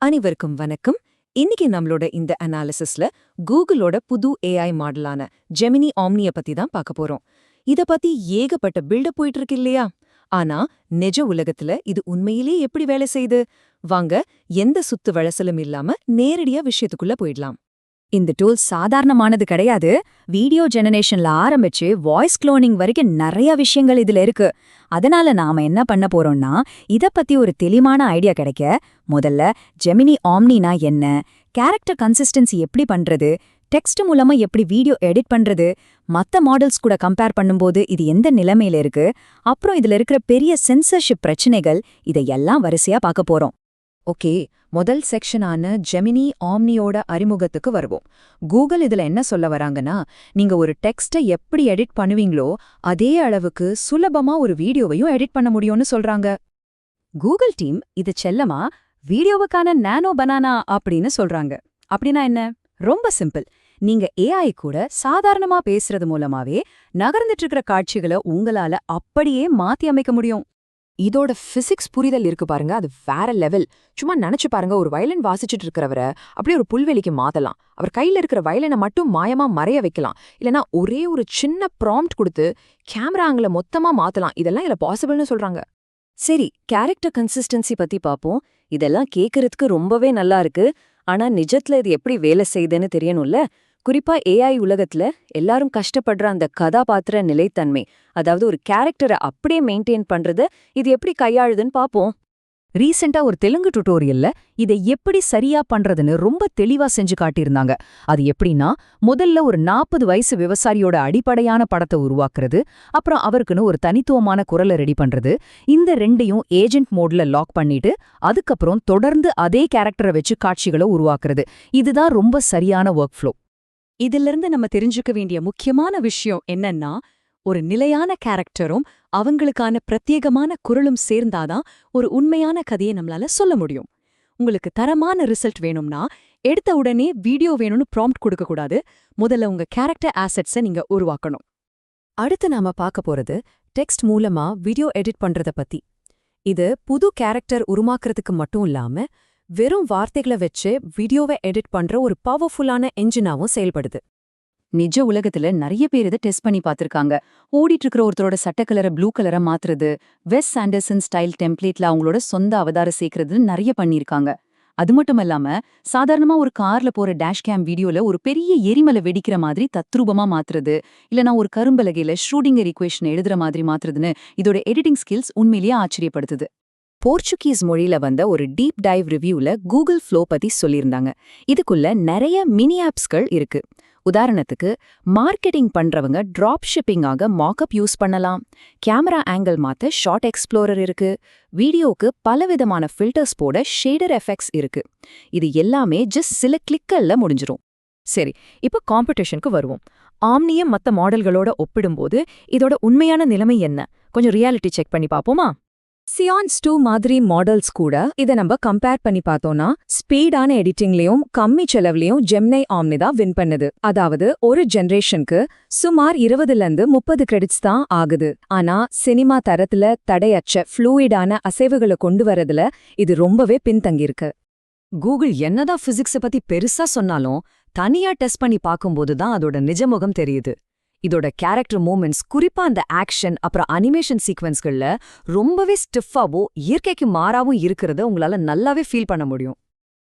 அனைவருக்கும் வணக்கம். இன்னைக்கு நம்மளோட இந்த அனாலிசிஸ்ல கூகுளோட புது ஏஐ மாடலான ஜெமினி ஆம்னிய பத்தி தான் பார்க்க போறோம். இத பத்தி ஏகப்பட்ட பில்டப் போயிட்டு இருக்கு இல்லையா? ஆனா நிஜ உலகத்துல இது உண்மையிலே எப்படி வேலை செய்யுது? வாங்க, எந்த சுத்து வழசலும் இல்லாம நேரடியா விஷயத்துக்குள்ள போயிடலாம். இந்த டூல் சாதாரணமானது கிடையாது. வீடியோ ஜெனரேஷன்ல ஆரம்பிச்சு வாய்ஸ் குளோனிங் வரைக்கும் நிறைய விஷயங்கள் இதுல இருக்கு. அதனால நாம என்ன பண்ண போறோம்னா, இத பத்தி ஒரு தெளிவான ஐடியா கிடைக்க முதல்ல ஜெமினி ஆம்னினா என்ன, கேரக்டர் கன்சிஸ்டன்சி எப்படி பண்றது, டெக்ஸ்ட் மூலமா எப்படி வீடியோ எடிட் பண்றது, மத்த மாடல்ஸ் கூட கம்பேர் பண்ணும்போது இது எந்த நிலைமையில இருக்கு, அப்புறம் இதுல இருக்கிற பெரிய சென்சர்ஷிப் பிரச்சனைகள், இதையெல்லாம் வரிசையா பார்க்க போறோம். ஓகே, முதல் செக்ஷனான ஜெமினி ஆம்னியோட அறிமுகத்துக்கு வருவோம். கூகுள் இதுல என்ன சொல்ல வராங்கன்னா, நீங்க ஒரு டெக்ஸ்ட்டை எப்படி எடிட் பண்ணுவீங்களோ அதே அளவுக்கு சுலபமா ஒரு வீடியோவையும் எடிட் பண்ண முடியும்னு சொல்றாங்க. கூகுள் டீம் இது செல்லமா வீடியோவுக்கான நானோ பனானா அப்படின்னு சொல்றாங்க. அப்படின்னா என்ன? ரொம்ப சிம்பிள். நீங்க ஏஐ கூட சாதாரணமா பேசுறது மூலமாவே நகர்ந்துட்டு இருக்கிற காட்சிகளை உங்களால அப்படியே மாத்தி அமைக்க முடியும். இதோட பிசிக்ஸ் புரிதல் இருக்கு பாருங்க, அது வேற லெவல். சும்மா நினைச்சு பாருங்க, ஒரு வயலின் வாசிச்சுட்டு இருக்கிறவரை அப்படியே ஒரு புல்வெளிக்கு மாத்தலாம். அவர் கையில இருக்கிற வயலினை மட்டும் மாயமா மறைய வைக்கலாம். இல்லனா ஒரே ஒரு சின்ன ப்ராம்ப்ட் கொடுத்து கேமரா ஆங்கில மொத்தமா மாத்தலாம். இதெல்லாம் இதுல பாசிபிள்னு சொல்றாங்க. சரி, கேரக்டர் கன்சிஸ்டன்சி பத்தி பாப்போம். இதெல்லாம் கேக்குறதுக்கு ரொம்பவே நல்லா இருக்கு. ஆனா நிஜத்துல இது எப்படி வேலை செய்யுதுன்னு தெரியணும்ல. குறிப்பா ஏஐ உலகத்துல எல்லாரும் கஷ்டப்படுற அந்த கதாபாத்திர நிலைத்தன்மை, அதாவது ஒரு கேரக்டரை அப்படியே மெயின்டைன் பண்றது, இது எப்படி கையாளுதுன்னு பாப்போம். ரீசெண்டா ஒரு தெலுங்கு டுட்டோரியல்ல இதை எப்படி சரியா பண்றதுன்னு ரொம்ப தெளிவா செஞ்சு காட்டியிருந்தாங்க. அது எப்படின்னா, முதல்ல ஒரு 40 வயசு விவசாயியோட அடிப்படையான படத்தை உருவாக்குறது, அப்புறம் அவருக்குன்னு ஒரு தனித்துவமான குரலை ரெடி பண்றது, இந்த ரெண்டையும் ஏஜென்ட் மோட்ல லாக் பண்ணிட்டு அதுக்கப்புறம் தொடர்ந்து அதே கேரக்டரை வச்சு காட்சிகளை உருவாக்குறது. இதுதான் ரொம்ப சரியான ஒர்க் ஃப்ளோ. இதிலிருந்து நம்ம தெரிஞ்சுக்க வேண்டிய முக்கியமான விஷயம் என்னன்னா, ஒரு நிலையான கேரக்டரும் அவங்களுக்கான பிரத்யேகமான குரலும் சேர்ந்தாதான் ஒரு உண்மையான கதையை நம்மளால சொல்ல முடியும். உங்களுக்கு தரமான ரிசல்ட் வேணும்னா, எடுத்த உடனே வீடியோ வேணும்னு ப்ராம்ப்ட் கொடுக்கக்கூடாது. முதல்ல உங்க கேரக்டர் ஆசெட்ஸை நீங்க உருவாக்கணும். அடுத்து நாம பார்க்க போறது டெக்ஸ்ட் மூலமா வீடியோ எடிட் பண்றத பத்தி. இது புது கேரக்டர் உருமாக்குறதுக்கு மட்டும் இல்லாம வெறும் வார்த்தைகளை வச்சு வீடியோவை எடிட் பண்ற ஒரு பவர்ஃபுல்லான என்ஜினாவும் செயல்படுது. நிஜ உலகத்துல நிறைய பேர் இதை டெஸ்ட் பண்ணி பார்த்திருக்காங்க. ஓடிட்டு இருக்கிற ஒருத்தரோட சட்ட கலரை ப்ளூ கலரா மாத்துறது, வெஸ் சாண்டர்சன் ஸ்டைல் டெம்ப்ளேட்ல அவங்களோட சொந்த அவதாரம் சேர்க்கறதுன்னு நிறைய பண்ணியிருக்காங்க. அது மட்டும் இல்லாம, சாதாரணமா ஒரு கார்ல போற டேஷ் கேம் வீடியோல ஒரு பெரிய எரிமலை வெடிக்கிற மாதிரி தத்ரூபமா மாத்துறது, இல்லனா ஒரு கரும்பலகையில ஷ்ரூடிங்கர் ஈக்குவேஷன் எழுதுற மாதிரி மாத்துறதுன்னு இதோட எடிட்டிங் ஸ்கில்ஸ் உண்மையிலேயே ஆச்சரியப்படுத்துது. போர்ச்சுகீஸ் மொழியில வந்த ஒரு டீப் டைவ் ரிவ்யூல கூகுள் ஃப்ளோ பத்தி சொல்லியிருந்தாங்க. இதுக்குள்ள நிறைய மினி ஆப்ஸ்கள் இருக்கு. உதாரணத்துக்கு, மார்க்கெட்டிங் பண்றவங்க டிராப் ஷிப்பிங்காக மாக்அப் யூஸ் பண்ணலாம். கேமரா ஆங்கிள் மாத்த ஷார்ட் எக்ஸ்ப்ளோரர் இருக்கு. வீடியோக்கு பலவிதமான ஃபில்டர்ஸ் போட ஷேடர் எஃபெக்ட்ஸ் இருக்கு. இது எல்லாமே ஜஸ்ட் சில கிளிக்கல்ல முடிஞ்சிரும். சரி, இப்போ காம்படிஷனுக்கு வருவோம். ஆம்னிய மத்த மாடல்களோட ஒப்பிடும்போது இதோட உண்மையான நிலைமை என்ன? கொஞ்சம் ரியாலிட்டி செக் பண்ணி பாப்போமா? சியான்ஸ் 2 மாதிரி மாடல்ஸ் கூட இதை நம்ம கம்பேர் பண்ணி பார்த்தோம்னா, ஸ்பீடான எடிட்டிங்லயும் கம்மி செலவுலயும் ஜெமினி ஆம்னி தான் வின் பண்ணுது. அதாவது ஒரு ஜெனரேஷனுக்கு சுமார் 20-30 கிரெடிட்ஸ் தான் ஆகுது. ஆனா சினிமா தரத்துல தடையற்ற ஃப்ளூயிடான அசைவுகளை கொண்டு வரதுல இது ரொம்பவே பின்தங்கியிருக்கு. கூகுள் என்னதான் பிசிக்ஸை பத்தி பெருசா சொன்னாலும் தனியா டெஸ்ட் பண்ணி பார்க்கும்போது தான் அதோட நிஜமுகம் தெரியுது. இதோட கேரக்டர் மூமெண்ட்ஸ், குறிப்பா அந்த ஆக்ஷன் அப்புறம் அனிமேஷன் சீக்வன்ஸ்கள்ல ரொம்பவே ஸ்டிஃபாவும் இயற்கைக்கு மாறாவும் இருக்கிறத உங்களால நல்லாவே ஃபீல் பண்ண முடியும்.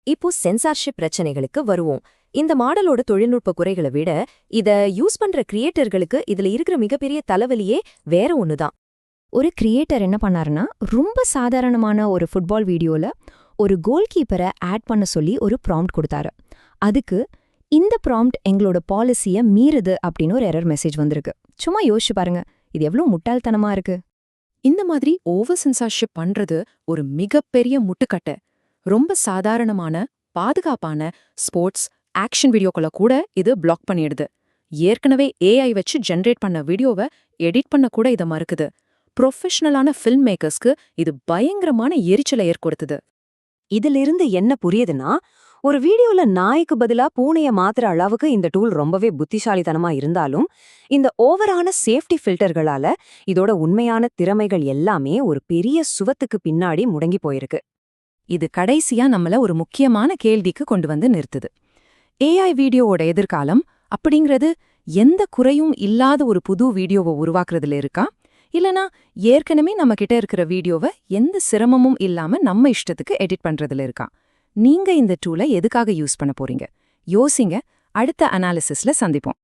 இப்போ சென்சார்ஷிப் பிரச்சனைகளுக்கு வருவோம். இந்த மாடலோட தொழில்நுட்ப குறைகளை விட இத யூஸ் பண்ற கிரியேட்டர்களுக்கு இதுல இருக்கிற மிகப்பெரிய தலைவலியே வேற ஒண்ணுதான். ஒரு கிரியேட்டர் என்ன பண்ணாருன்னா, ரொம்ப சாதாரணமான ஒரு ஃபுட்பால் வீடியோல ஒரு கோல் கீப்பரை ஆட் பண்ண சொல்லி ஒரு ப்ராம்ப்ட் கொடுத்தாரு. அதுக்கு இந்த ப்ராம்ப்ட் எங்களோட பாலிசியை மீறுது அப்படின்னு ஒரு எரர் மெசேஜ் வந்திருக்கு. சும்மா யோசிச்சு பாருங்க, இது எவ்வளவு முட்டாள்தனமா இருக்கு. இந்த மாதிரி ஓவர் சென்சார்ஷிப் பண்றது ஒரு மிகப்பெரிய முட்டுக்கட்டை. ரொம்ப சாதாரணமான பாதுகாப்பான ஸ்போர்ட்ஸ் ஆக்ஷன் வீடியோக்களை கூட இது பிளாக் பண்ணிடுது. ஏற்கனவே ஏஐ வச்சு ஜென்ரேட் பண்ண வீடியோவை எடிட் பண்ண கூட இதை மறுக்குது. ப்ரொஃபஷனலான ஃபில்ம் மேக்கர்ஸ்க்கு இது பயங்கரமான எரிச்சலை ஏற்படுத்துது. இதிலிருந்து என்ன புரியுதுன்னா, ஒரு வீடியோல நாய்க்கு பதிலா பூனைய மாத்துற அளவுக்கு இந்த டூல் ரொம்பவே புத்திசாலித்தனமா இருந்தாலும், இந்த ஓவரான சேஃப்டி ஃபில்டர்களால இதோட உண்மையான திறமைகள் எல்லாமே ஒரு பெரிய சுவத்துக்கு பின்னாடி முடங்கி போயிருக்கு. இது கடைசியா நம்மள ஒரு முக்கியமான கேள்விக்கு கொண்டு வந்து நிறுத்துது. ஏஐ வீடியோவோட எதிர்காலம் அப்படிங்கிறது எந்த குறையும் இல்லாத ஒரு புது வீடியோவை உருவாக்குறதுல இருக்கா, இல்லனா ஏற்கனவே நம்ம கிட்ட இருக்கிற வீடியோவை எந்த சிரமமும் இல்லாம நம்ம இஷ்டத்துக்கு எடிட் பண்றதுல இருக்கா? நீங்க இந்த டூலை எதுக்காக யூஸ் பண்ண போறீங்க? யோசிங்க. அடுத்த அனாலிசிஸ்ல சந்திப்போம்.